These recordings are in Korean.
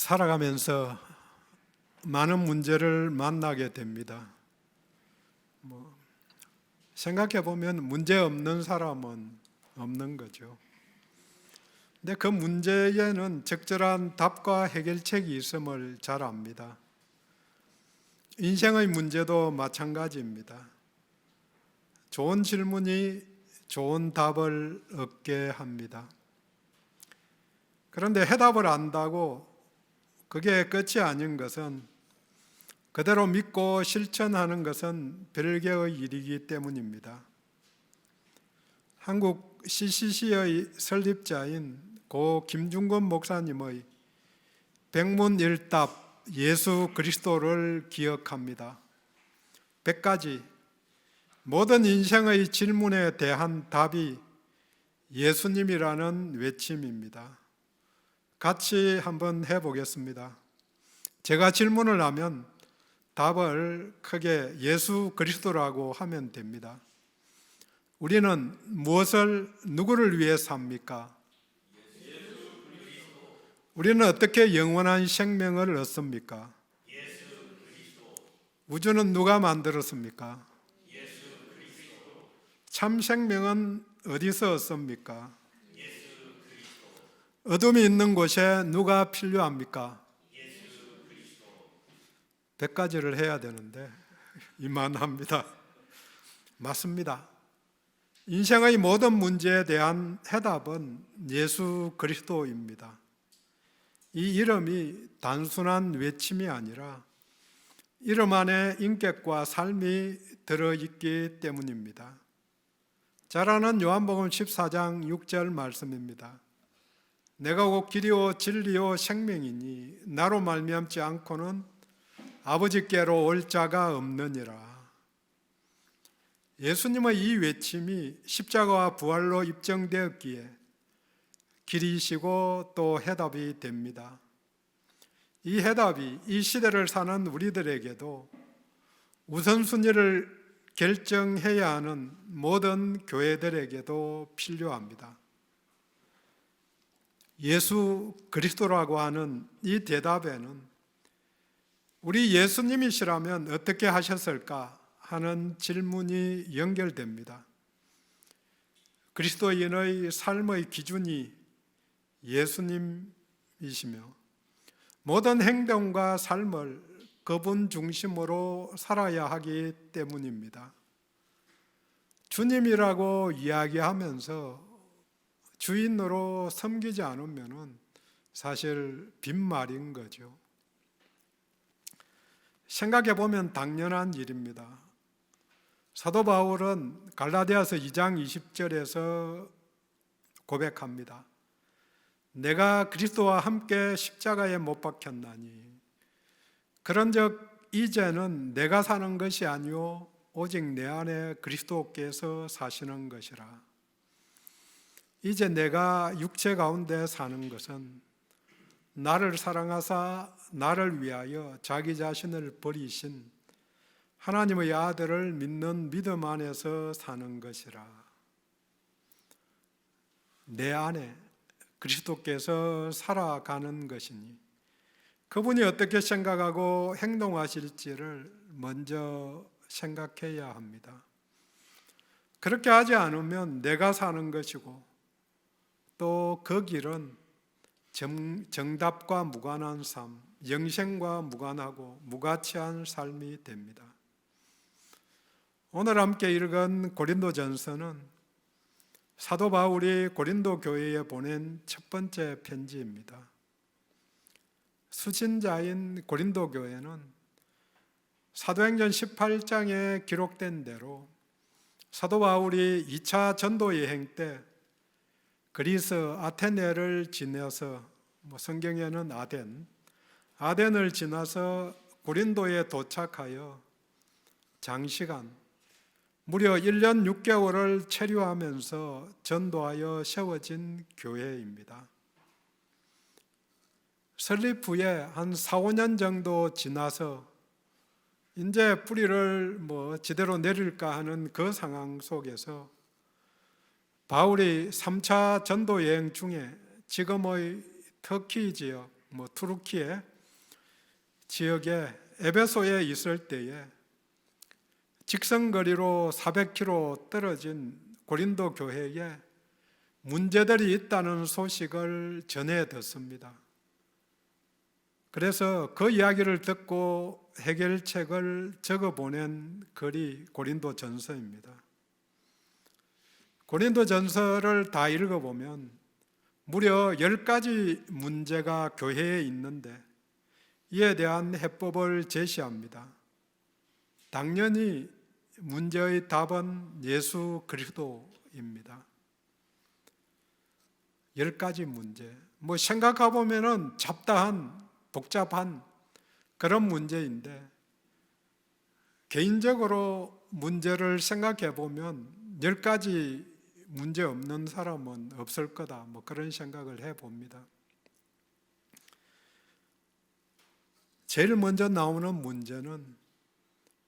살아가면서 많은 문제를 만나게 됩니다. 생각해 보면 문제 없는 사람은 없는 거죠. 근데 그 문제에는 적절한 답과 해결책이 있음을 잘 압니다. 인생의 문제도 마찬가지입니다. 좋은 질문이 좋은 답을 얻게 합니다. 그런데 해답을 안다고 그게 끝이 아닌 것은, 그대로 믿고 실천하는 것은 별개의 일이기 때문입니다. 한국 CCC의 설립자인 고 김중건 목사님의 백문일답 예수 그리스도를 기억합니다. 100가지 모든 인생의 질문에 대한 답이 예수님이라는 외침입니다. 같이 한번 해보겠습니다. 제가 질문을 하면 답을 크게 예수 그리스도라고 하면 됩니다. 우리는 무엇을, 누구를 위해 삽니까? 우리는 어떻게 영원한 생명을 얻습니까? 우주는 누가 만들었습니까? 참 생명은 어디서 얻습니까? 어둠이 있는 곳에 누가 필요합니까? 100가지를 해야 되는데 이만합니다. 맞습니다. 인생의 모든 문제에 대한 해답은 예수 그리스도입니다. 이 이름이 단순한 외침이 아니라 이름 안에 인격과 삶이 들어있기 때문입니다. 잘 아는 요한복음 14장 6절 말씀입니다. 내가 곧 길이요 진리요 생명이니 나로 말미암지 않고는 아버지께로 올 자가 없느니라. 예수님의 이 외침이 십자가와 부활로 입증되었기에 길이시고 또 해답이 됩니다. 이 해답이 이 시대를 사는 우리들에게도 우선순위를 결정해야 하는 모든 교회들에게도 필요합니다. 예수 그리스도라고 하는 이 대답에는 우리 예수님이시라면 어떻게 하셨을까 하는 질문이 연결됩니다. 그리스도인의 삶의 기준이 예수님이시며 모든 행동과 삶을 그분 중심으로 살아야 하기 때문입니다. 주님이라고 이야기하면서 주인으로 섬기지 않으면 사실 빈말인 거죠. 생각해 보면 당연한 일입니다. 사도 바울은 갈라디아서 2장 20절에서 고백합니다. 내가 그리스도와 함께 십자가에 못 박혔나니 그런즉 이제는 내가 사는 것이 아니요 오직 내 안에 그리스도께서 사시는 것이라. 이제 내가 육체 가운데 사는 것은 나를 사랑하사 나를 위하여 자기 자신을 버리신 하나님의 아들을 믿는 믿음 안에서 사는 것이라. 내 안에 그리스도께서 살아가는 것이니 그분이 어떻게 생각하고 행동하실지를 먼저 생각해야 합니다. 그렇게 하지 않으면 내가 사는 것이고 또 그 길은 정답과 무관한 삶, 영생과 무관하고 무가치한 삶이 됩니다. 오늘 함께 읽은 고린도전서는 사도 바울이 고린도 교회에 보낸 첫 번째 편지입니다. 수신자인 고린도 교회는 사도행전 18장에 기록된 대로 사도 바울이 2차 전도 여행 때 그리스 아테네를 지나서 성경에는 아덴을 지나서 고린도에 도착하여 장시간 무려 1년 6개월을 체류하면서 전도하여 세워진 교회입니다. 설립 후에 한 4, 5년 정도 지나서 이제 뿌리를 제대로 내릴까 하는 그 상황 속에서 바울이 3차 전도 여행 중에 지금의 터키 지역 투르키의 지역에 에베소에 있을 때에 직선거리로 400km 떨어진 고린도 교회에 문제들이 있다는 소식을 전해 듣습니다. 그래서 그 이야기를 듣고 해결책을 적어 보낸 글이 고린도 전서입니다. 고린도 전서를 다 읽어보면 무려 10가지 문제가 교회에 있는데 이에 대한 해법을 제시합니다. 당연히 문제의 답은 예수 그리스도입니다. 10가지 문제. 생각해보면 잡다한, 복잡한 그런 문제인데 개인적으로 문제를 생각해보면 10가지 문제 없는 사람은 없을 거다. 그런 생각을 해봅니다. 제일 먼저 나오는 문제는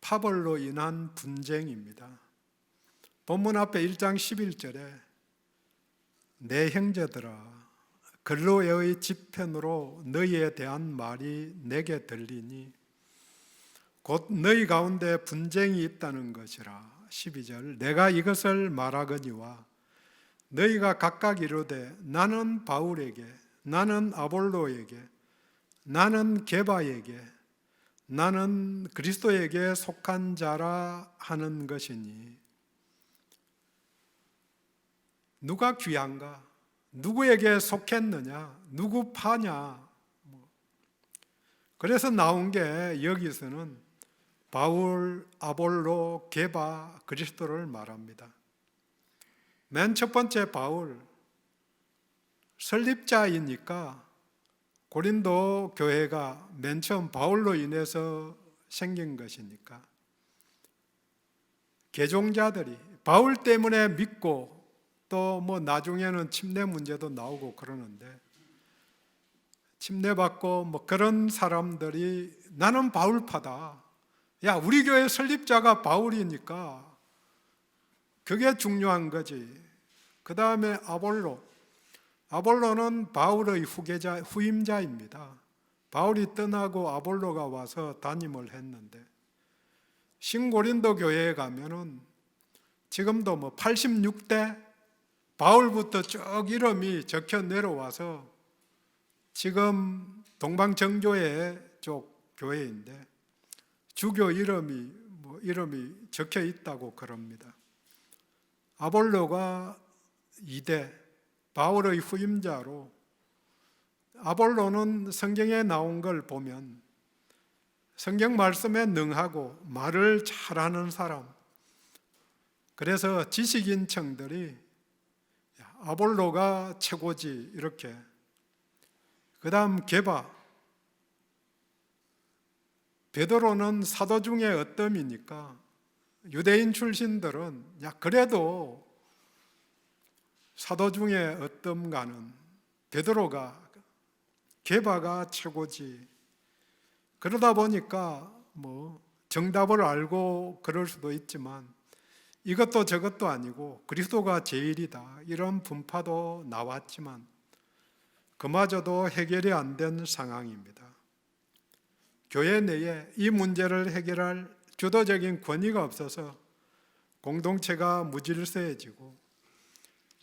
파벌로 인한 분쟁입니다. 본문 앞에 1장 11절에 내 형제들아 글로에의 지편으로 너희에 대한 말이 내게 들리니 곧 너희 가운데 분쟁이 있다는 것이라. 12절 내가 이것을 말하거니와 너희가 각각 이르되 나는 바울에게 나는 아볼로에게 나는 게바에게 나는 그리스도에게 속한 자라 하는 것이니 누가 귀한가? 누구에게 속했느냐? 누구 파냐? 그래서 나온 게 여기서는 바울, 아볼로, 게바, 그리스도를 말합니다. 맨 첫 번째 바울, 설립자이니까 고린도 교회가 맨 처음 바울로 인해서 생긴 것이니까 개종자들이 바울 때문에 믿고 또 나중에는 침례 문제도 나오고 그러는데 침례받고 그런 사람들이 나는 바울파다. 야, 우리 교회 설립자가 바울이니까 그게 중요한 거지. 그 다음에 아볼로는 바울의 후임자입니다. 바울이 떠나고 아볼로가 와서 담임을 했는데 신고린도 교회에 가면은 지금도 86대 바울부터 쭉 이름이 적혀 내려와서 지금 동방정교회 쪽 교회인데 주교 이름이 적혀 있다고 그럽니다. 아볼로가 2대 바울의 후임자로 아볼로는 성경에 나온 걸 보면 성경 말씀에 능하고 말을 잘하는 사람. 그래서 지식인청들이 아볼로가 최고지 이렇게. 그 다음 게바. 베드로는 사도 중에 어뜸이니까 유대인 출신들은 그래도 사도 중에 어뜸가는 베드로가 게바가 최고지. 그러다 보니까 정답을 알고 그럴 수도 있지만 이것도 저것도 아니고 그리스도가 제일이다 이런 분파도 나왔지만 그마저도 해결이 안 된 상황입니다. 교회 내에 이 문제를 해결할 주도적인 권위가 없어서 공동체가 무질서해지고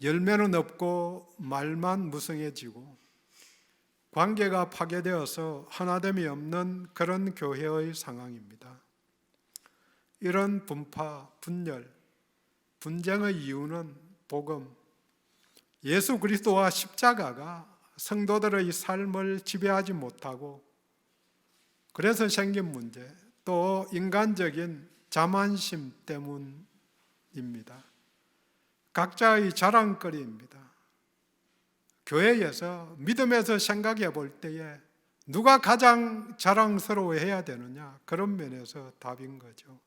열매는 없고 말만 무성해지고 관계가 파괴되어서 하나됨이 없는 그런 교회의 상황입니다. 이런 분파, 분열, 분쟁의 이유는 복음, 예수 그리스도와 십자가가 성도들의 삶을 지배하지 못하고 그래서 생긴 문제, 또 인간적인 자만심 때문입니다. 각자의 자랑거리입니다. 교회에서 믿음에서 생각해 볼 때에 누가 가장 자랑스러워해야 되느냐? 그런 면에서 답인 거죠.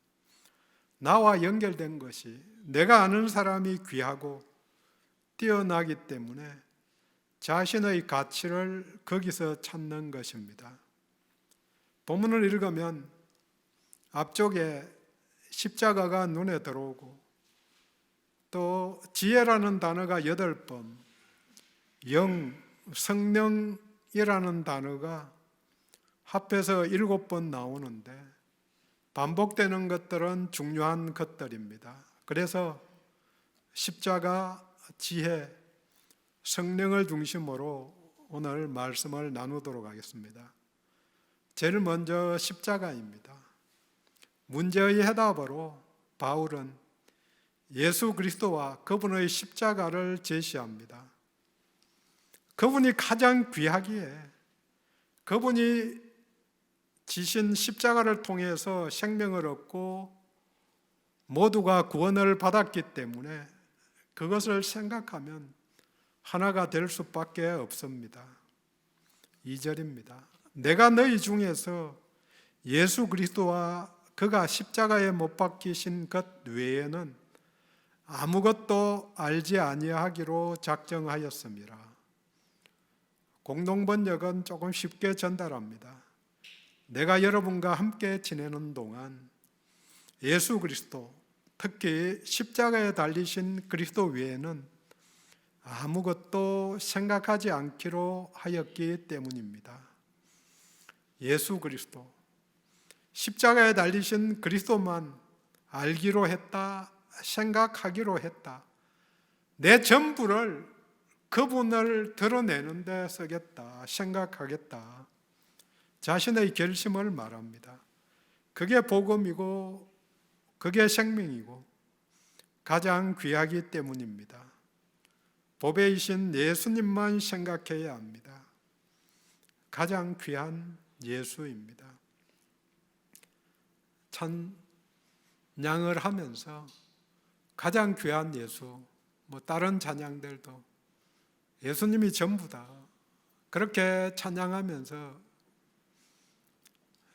나와 연결된 것이 내가 아는 사람이 귀하고 뛰어나기 때문에 자신의 가치를 거기서 찾는 것입니다. 본문을 읽으면 앞쪽에 십자가가 눈에 들어오고 또 지혜라는 단어가 8번, 영, 성령 십자가이라는 단어가 합해서 7번 나오는데 반복되는 것들은 중요한 것들입니다. 그래서 십자가, 지혜, 성령을 중심으로 오늘 말씀을 나누도록 하겠습니다. 제일 먼저 십자가입니다. 문제의 해답으로 바울은 예수 그리스도와 그분의 십자가를 제시합니다. 그분이 가장 귀하기에 그분이 지신 십자가를 통해서 생명을 얻고 모두가 구원을 받았기 때문에 그것을 생각하면 하나가 될 수밖에 없습니다. 2절입니다. 내가 너희 중에서 예수 그리스도와 그가 십자가에 못 박히신 것 외에는 아무것도 알지 아니하기로 작정하였습니다. 공동번역은 조금 쉽게 전달합니다. 내가 여러분과 함께 지내는 동안 예수 그리스도, 특히 십자가에 달리신 그리스도 외에는 아무것도 생각하지 않기로 하였기 때문입니다. 예수 그리스도, 십자가에 달리신 그리스도만 알기로 했다, 생각하기로 했다. 내 전부를 그분을 드러내는 데 쓰겠다, 생각하겠다. 자신의 결심을 말합니다. 그게 복음이고 그게 생명이고 가장 귀하기 때문입니다. 보배이신 예수님만 생각해야 합니다. 가장 귀한 예수입니다. 찬양을 하면서 가장 귀한 예수, 다른 찬양들도 예수님이 전부다, 그렇게 찬양하면서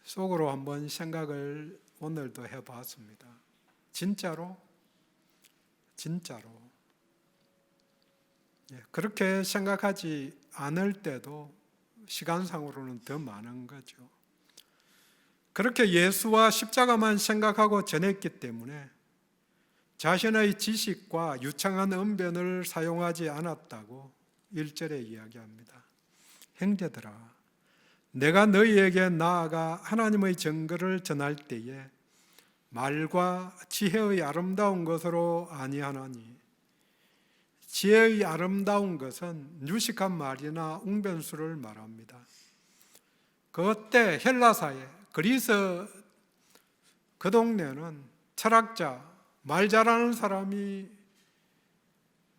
속으로 한번 생각을 오늘도 해봤습니다. 진짜로 그렇게 생각하지 않을 때도 시간상으로는 더 많은 거죠. 그렇게 예수와 십자가만 생각하고 전했기 때문에 자신의 지식과 유창한 언변을 사용하지 않았다고 1절에 이야기합니다. 형제들아, 내가 너희에게 나아가 하나님의 증거를 전할 때에 말과 지혜의 아름다운 것으로 아니하나니, 지혜의 아름다운 것은 유식한 말이나 웅변수를 말합니다. 그때 헬라사회, 그리스 그 동네는 철학자, 말 잘하는 사람이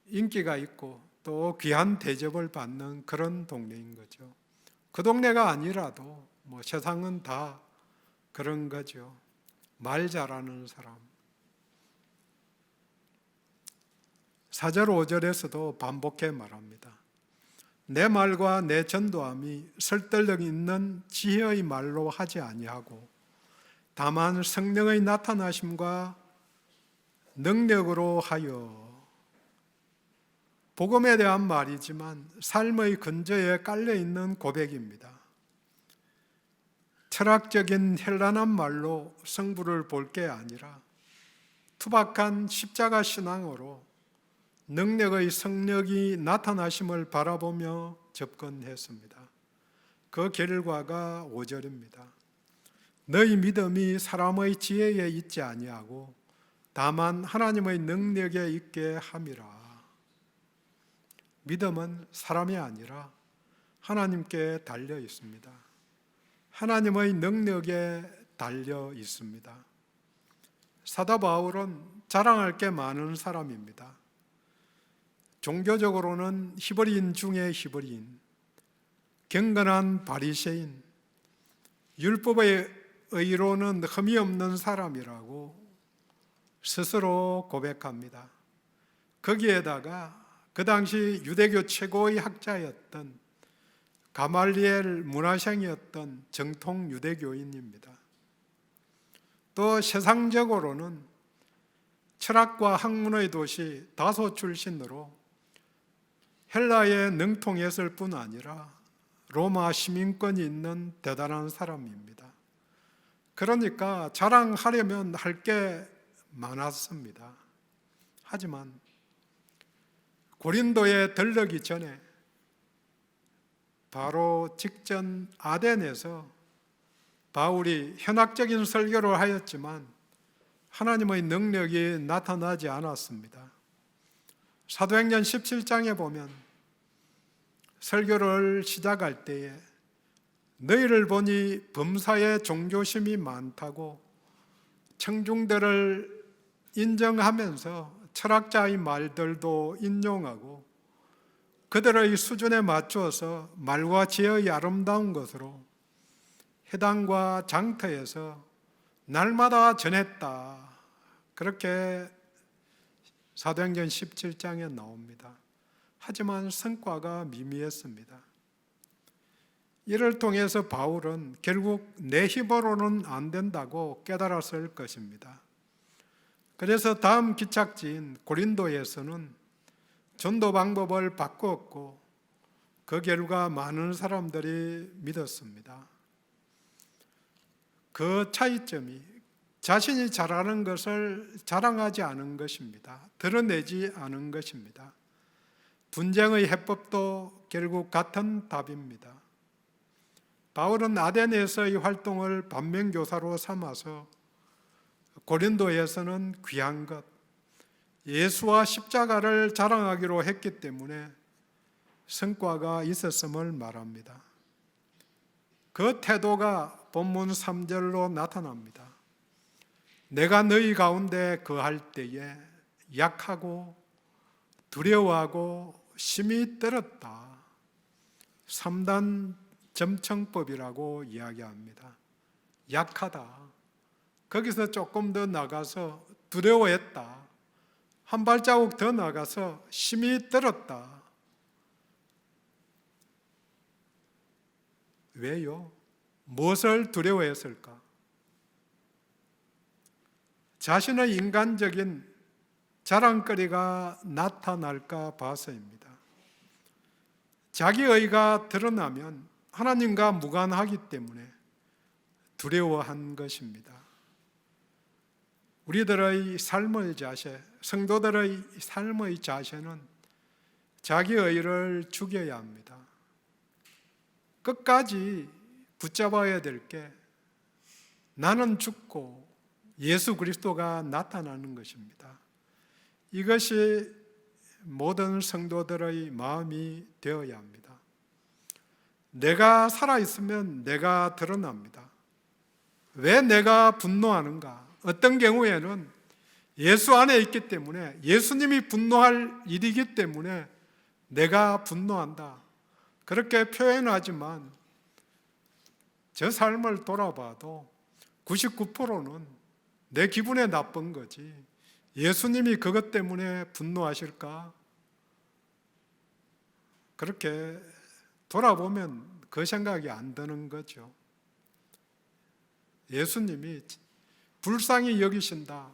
인기가 있고 또 귀한 대접을 받는 그런 동네인 거죠. 그 동네가 아니라도 세상은 다 그런 거죠. 말 잘하는 사람. 4절 5절에서도 반복해 말합니다. 내 말과 내 전도함이 설득력 있는 지혜의 말로 하지 아니하고 다만 성령의 나타나심과 능력으로 하여, 복음에 대한 말이지만 삶의 근저에 깔려있는 고백입니다. 철학적인 현란한 말로 성부를 볼 게 아니라 투박한 십자가 신앙으로 능력의 성령이 나타나심을 바라보며 접근했습니다. 그 결과가 5절입니다. 너희 믿음이 사람의 지혜에 있지 아니하고 다만 하나님의 능력에 있게 함이라. 믿음은 사람이 아니라 하나님께 달려 있습니다. 하나님의 능력에 달려 있습니다. 사도 바울은 자랑할 게 많은 사람입니다. 종교적으로는 히브리인 중에 히브리인, 경건한 바리새인, 율법의 의로는 흠이 없는 사람이라고 스스로 고백합니다. 거기에다가 그 당시 유대교 최고의 학자였던 가말리엘 문화생이었던 정통 유대교인입니다. 또 세상적으로는 철학과 학문의 도시 다소 출신으로 헬라에 능통했을 뿐 아니라 로마 시민권이 있는 대단한 사람입니다. 그러니까 자랑하려면 할 게 많았습니다. 하지만 고린도에 들르기 전에 바로 직전 아덴에서 바울이 현학적인 설교를 하였지만 하나님의 능력이 나타나지 않았습니다. 사도행전 17장에 보면 설교를 시작할 때에 너희를 보니 범사에 종교심이 많다고 청중들을 인정하면서 철학자의 말들도 인용하고 그들의 수준에 맞추어서 말과 지혜의 아름다운 것으로 회당과 장터에서 날마다 전했다. 그렇게 사도행전 17장에 나옵니다. 하지만 성과가 미미했습니다. 이를 통해서 바울은 결국 내 힘으로는 안 된다고 깨달았을 것입니다. 그래서 다음 기착지인 고린도에서는 전도 방법을 바꾸었고 그 결과 많은 사람들이 믿었습니다. 그 차이점이 자신이 잘하는 것을 자랑하지 않은 것입니다. 드러내지 않은 것입니다. 분쟁의 해법도 결국 같은 답입니다. 바울은 아덴에서의 활동을 반면교사로 삼아서 고린도에서는 귀한 것, 예수와 십자가를 자랑하기로 했기 때문에 성과가 있었음을 말합니다. 그 태도가 본문 3절로 나타납니다. 내가 너희 가운데 거할 때에 약하고 두려워하고 심히 떨었다. 3단 점청법이라고 이야기합니다. 약하다. 거기서 조금 더 나가서 두려워했다. 한 발자국 더 나가서 심히 떨었다. 왜요? 무엇을 두려워했을까? 자신의 인간적인 자랑거리가 나타날까 봐서입니다. 자기의가 드러나면 하나님과 무관하기 때문에 두려워한 것입니다. 우리들의 삶의 자세, 성도들의 삶의 자세는 자기의를 죽여야 합니다. 끝까지 붙잡아야 될 게 나는 죽고 예수 그리스도가 나타나는 것입니다. 이것이 모든 성도들의 마음이 되어야 합니다. 내가 살아있으면 내가 드러납니다. 왜 내가 분노하는가? 어떤 경우에는 예수 안에 있기 때문에, 예수님이 분노할 일이기 때문에 내가 분노한다. 그렇게 표현하지만 저 삶을 돌아봐도 99%는 내 기분에 나쁜 거지. 예수님이 그것 때문에 분노하실까? 그렇게 돌아보면 그 생각이 안 드는 거죠. 예수님이 불쌍히 여기신다.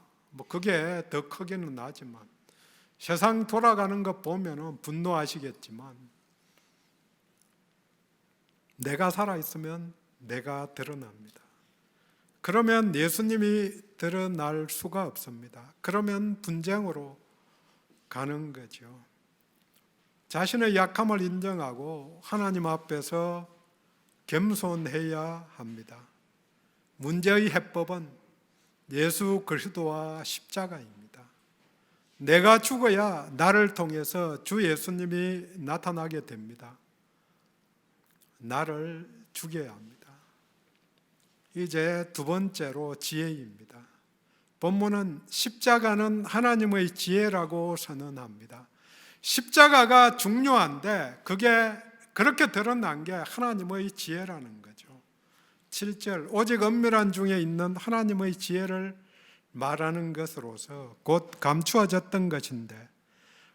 그게 더 크기는 나지만 세상 돌아가는 것 보면은 분노하시겠지만 내가 살아있으면 내가 드러납니다. 그러면 예수님이 드러날 수가 없습니다. 그러면 분쟁으로 가는 거죠. 자신의 약함을 인정하고 하나님 앞에서 겸손해야 합니다. 문제의 해법은 예수 그리스도와 십자가입니다. 내가 죽어야 나를 통해서 주 예수님이 나타나게 됩니다. 나를 죽여야 합니다. 이제 두 번째로 지혜입니다. 본문은 십자가는 하나님의 지혜라고 선언합니다. 십자가가 중요한데 그게 그렇게 드러난 게 하나님의 지혜라는 거죠. 7절 오직 엄밀한 중에 있는 하나님의 지혜를 말하는 것으로서 곧 감추어졌던 것인데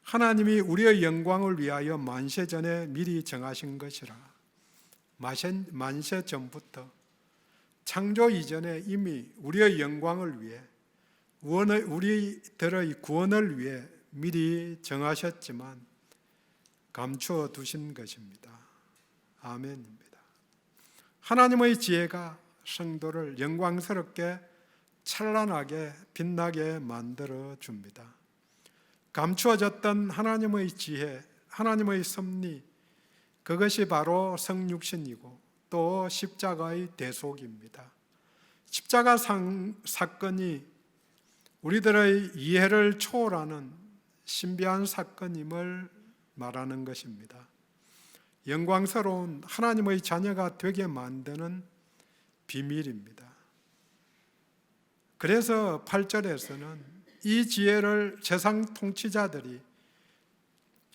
하나님이 우리의 영광을 위하여 만세전에 미리 정하신 것이라. 만세 전부터 창조 이전에 이미 우리의 영광을 위해 우리들의 구원을 위해 미리 정하셨지만 감추어 두신 것입니다. 아멘입니다. 하나님의 지혜가 성도를 영광스럽게 찬란하게 빛나게 만들어 줍니다. 감추어졌던 하나님의 지혜, 하나님의 섭리, 그것이 바로 성육신이고 또 십자가의 대속입니다. 십자가 사건이 우리들의 이해를 초월하는 신비한 사건임을 말하는 것입니다. 영광스러운 하나님의 자녀가 되게 만드는 비밀입니다. 그래서 8절에서는 이 지혜를 세상 통치자들이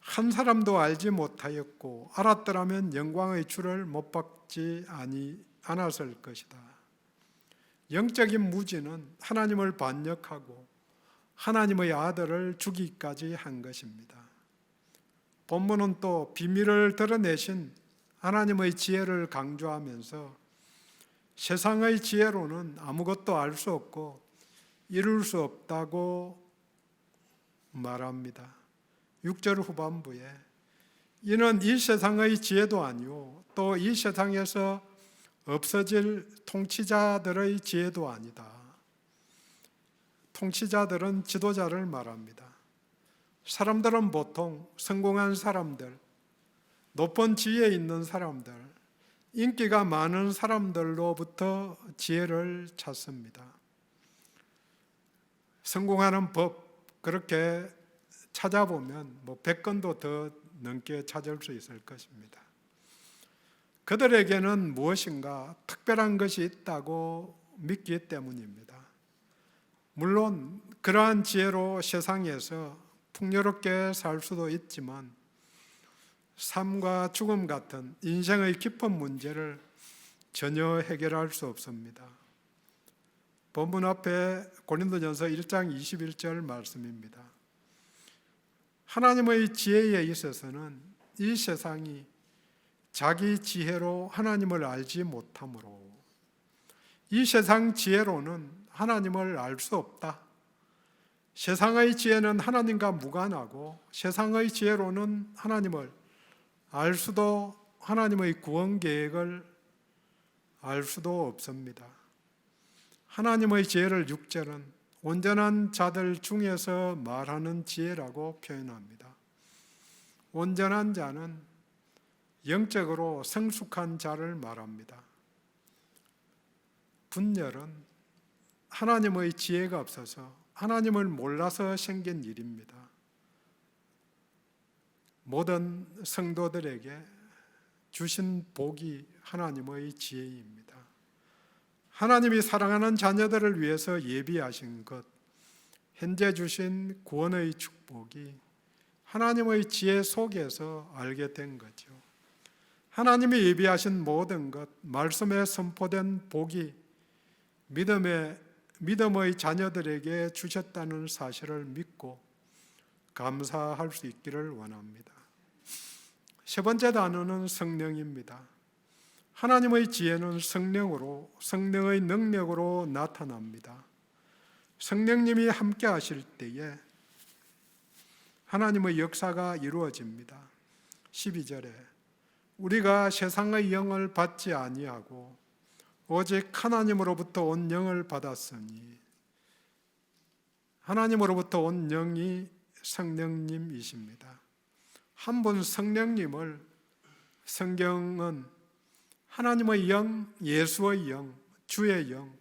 한 사람도 알지 못하였고 알았더라면 영광의 주를 못 받지 않았을 것이다. 영적인 무지는 하나님을 반역하고 하나님의 아들을 죽이기까지 한 것입니다. 본문은 또 비밀을 드러내신 하나님의 지혜를 강조하면서 세상의 지혜로는 아무것도 알 수 없고 이룰 수 없다고 말합니다. 6절 후반부에 이는 이 세상의 지혜도 아니요 또 이 세상에서 없어질 통치자들의 지혜도 아니다. 통치자들은 지도자를 말합니다. 사람들은 보통 성공한 사람들, 높은 지위에 있는 사람들, 인기가 많은 사람들로부터 지혜를 찾습니다. 성공하는 법 그렇게 찾아보면 100건도 더 넘게 찾을 수 있을 것입니다. 그들에게는 무엇인가 특별한 것이 있다고 믿기 때문입니다. 물론 그러한 지혜로 세상에서 풍요롭게 살 수도 있지만 삶과 죽음 같은 인생의 깊은 문제를 전혀 해결할 수 없습니다. 본문 앞에 고린도전서 1장 21절 말씀입니다. 하나님의 지혜에 있어서는 이 세상이 자기 지혜로 하나님을 알지 못하므로 이 세상 지혜로는 하나님을 알 수 없다. 세상의 지혜는 하나님과 무관하고 세상의 지혜로는 하나님을 알 수도 하나님의 구원 계획을 알 수도 없습니다. 하나님의 지혜를 6절은 온전한 자들 중에서 말하는 지혜라고 표현합니다. 온전한 자는 영적으로 성숙한 자를 말합니다. 분열은 하나님의 지혜가 없어서 하나님을 몰라서 생긴 일입니다. 모든 성도들에게 주신 복이 하나님의 지혜입니다. 하나님이 사랑하는 자녀들을 위해서 예비하신 것, 현재 주신 구원의 축복이 하나님의 지혜 속에서 알게 된 거죠. 하나님이 예비하신 모든 것, 말씀에 선포된 복이 믿음의 자녀들에게 주셨다는 사실을 믿고 감사할 수 있기를 원합니다. 세 번째 단어는 성령입니다. 하나님의 지혜는 성령의 능력으로 나타납니다. 성령님이 함께 하실 때에 하나님의 역사가 이루어집니다. 12절에 우리가 세상의 영을 받지 아니하고 오직 하나님으로부터 온 영을 받았으니 하나님으로부터 온 영이 성령님이십니다. 한 분 성령님을 성경은 하나님의 영, 예수의 영, 주의 영,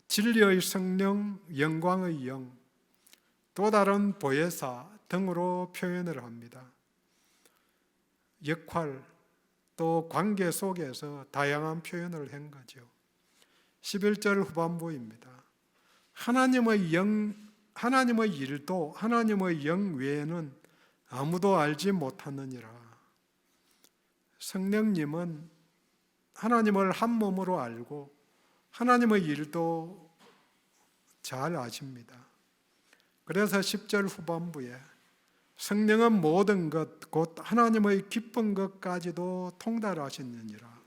진리의 성령, 영광의 영, 또 다른 보혜사 등으로 표현을 합니다. 역할, 또 관계 속에서 다양한 표현을 한 거죠. 11절 후반부입니다. 하나님의 일도 하나님의 영 외에는 아무도 알지 못하느니라. 성령님은 하나님을 한 몸으로 알고 하나님의 일도 잘 아십니다. 그래서 10절 후반부에 성령은 모든 것, 곧 하나님의 깊은 것까지도 통달하시느니라.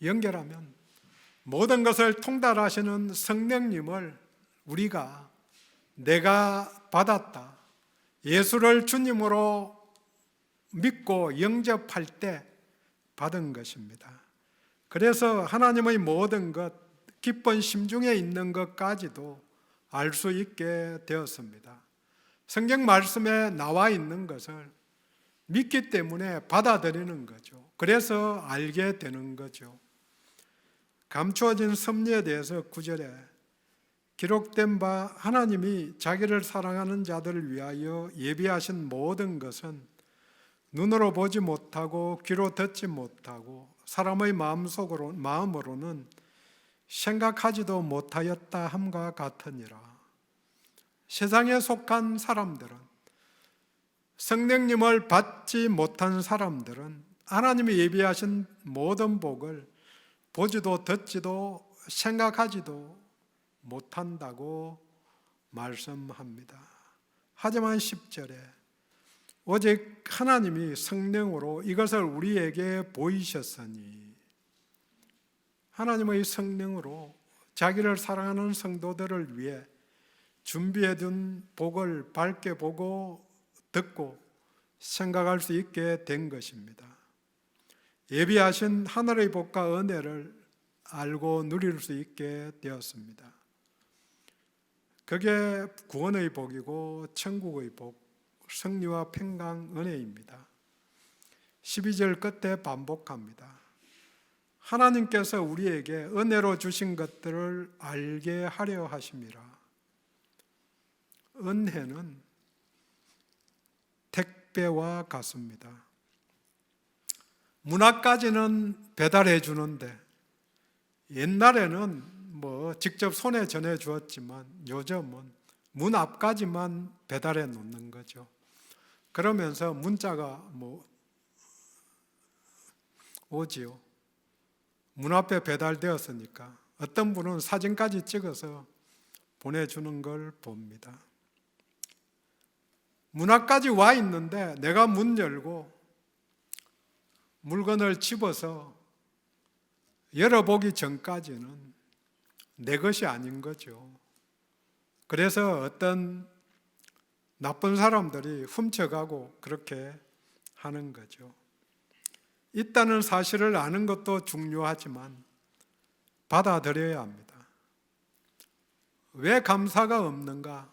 연결하면 모든 것을 통달하시는 성령님을 우리가 내가 받았다, 예수를 주님으로 믿고 영접할 때 받은 것입니다. 그래서 하나님의 모든 것, 깊은 심중에 있는 것까지도 알 수 있게 되었습니다. 성경 말씀에 나와 있는 것을 믿기 때문에 받아들이는 거죠. 그래서 알게 되는 거죠. 감추어진 섭리에 대해서 9절에 기록된 바 하나님이 자기를 사랑하는 자들을 위하여 예비하신 모든 것은 눈으로 보지 못하고 귀로 듣지 못하고 사람의 마음으로는 생각하지도 못하였다 함과 같으니라. 세상에 속한 사람들은, 성령님을 받지 못한 사람들은 하나님이 예비하신 모든 복을 보지도 듣지도 생각하지도 못한다고 말씀합니다. 하지만 10절에 오직 하나님이 성령으로 이것을 우리에게 보이셨으니, 하나님의 성령으로 자기를 사랑하는 성도들을 위해 준비해둔 복을 밝게 보고 듣고 생각할 수 있게 된 것입니다. 예비하신 하늘의 복과 은혜를 알고 누릴 수 있게 되었습니다. 그게 구원의 복이고 천국의 복, 승리와 평강, 은혜입니다. 12절 끝에 반복합니다. 하나님께서 우리에게 은혜로 주신 것들을 알게 하려 하심이라. 은혜는 택배와 같습니다. 문화까지는 배달해 주는데, 옛날에는 직접 손에 전해 주었지만 요즘은 문 앞까지만 배달해 놓는 거죠. 그러면서 문자가 오지요. 문 앞에 배달되었으니까 어떤 분은 사진까지 찍어서 보내주는 걸 봅니다. 문 앞까지 와 있는데 내가 문 열고 물건을 집어서 열어보기 전까지는 내 것이 아닌 거죠. 그래서 어떤 나쁜 사람들이 훔쳐가고 그렇게 하는 거죠. 있다는 사실을 아는 것도 중요하지만 받아들여야 합니다. 왜 감사가 없는가?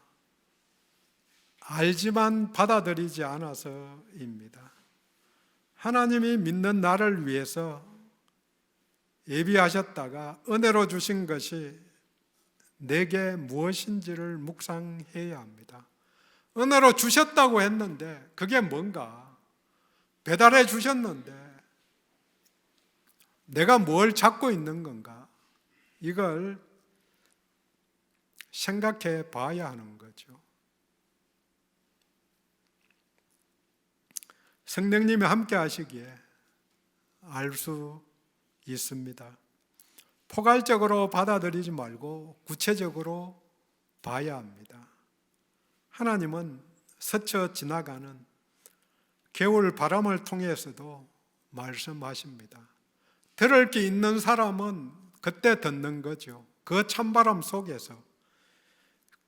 알지만 받아들이지 않아서입니다. 하나님이 믿는 나를 위해서 예비하셨다가 은혜로 주신 것이 내게 무엇인지를 묵상해야 합니다. 은혜로 주셨다고 했는데 그게 뭔가? 배달해 주셨는데 내가 뭘 잡고 있는 건가? 이걸 생각해 봐야 하는 거죠. 성령님이 함께 하시기에 알 수 있습니다. 포괄적으로 받아들이지 말고 구체적으로 봐야 합니다. 하나님은 스쳐 지나가는 겨울 바람을 통해서도 말씀하십니다. 들을 게 있는 사람은 그때 듣는 거죠. 그 찬바람 속에서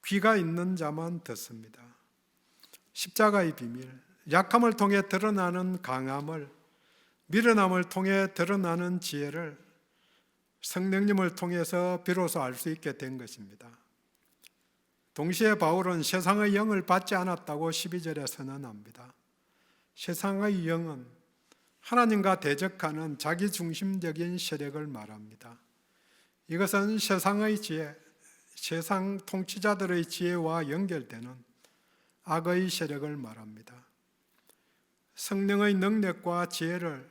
귀가 있는 자만 듣습니다. 십자가의 비밀, 약함을 통해 드러나는 강함을, 미련함을 통해 드러나는 지혜를 성령님을 통해서 비로소 알 수 있게 된 것입니다. 동시에 바울은 세상의 영을 받지 않았다고 12절에 선언합니다. 세상의 영은 하나님과 대적하는 자기중심적인 세력을 말합니다. 이것은 세상의 지혜, 세상 통치자들의 지혜와 연결되는 악의 세력을 말합니다. 성령의 능력과 지혜를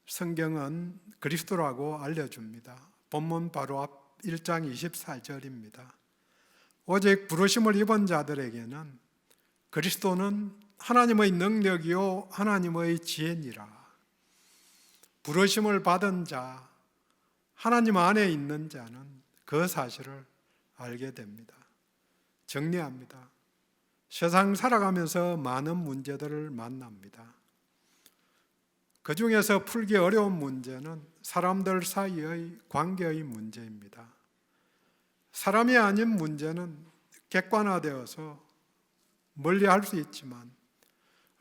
성경은 그리스도라고 알려줍니다. 본문 바로 앞 1장 24절입니다. 오직 부르심을 입은 자들에게는 그리스도는 하나님의 능력이요 하나님의 지혜니라. 부르심을 받은 자, 하나님 안에 있는 자는 그 사실을 알게 됩니다. 정리합니다. 세상 살아가면서 많은 문제들을 만납니다. 그 중에서 풀기 어려운 문제는 사람들 사이의 관계의 문제입니다. 사람이 아닌 문제는 객관화되어서 멀리할 수 있지만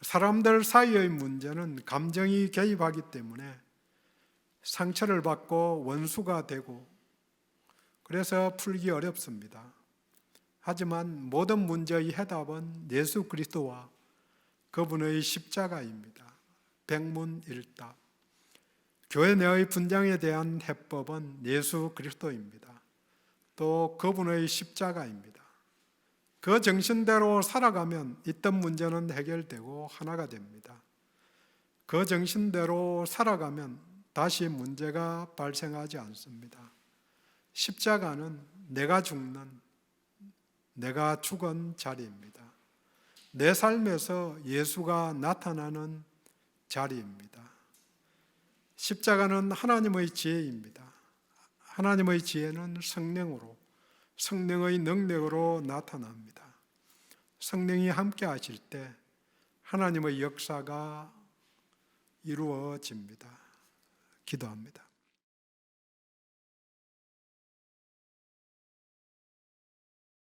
사람들 사이의 문제는 감정이 개입하기 때문에 상처를 받고 원수가 되고 그래서 풀기 어렵습니다. 하지만 모든 문제의 해답은 예수 그리스도와 그분의 십자가입니다. 백문일답. 교회 내의 분쟁에 대한 해법은 예수 그리스도입니다. 또 그분의 십자가입니다. 그 정신대로 살아가면 있던 문제는 해결되고 하나가 됩니다. 그 정신대로 살아가면 다시 문제가 발생하지 않습니다. 십자가는 내가 죽는, 내가 죽은 자리입니다. 내 삶에서 예수가 나타나는 자리입니다. 십자가는 하나님의 지혜입니다. 하나님의 지혜는 성령으로, 성령의 능력으로 나타납니다. 성령이 함께 하실 때 하나님의 역사가 이루어집니다. 기도합니다.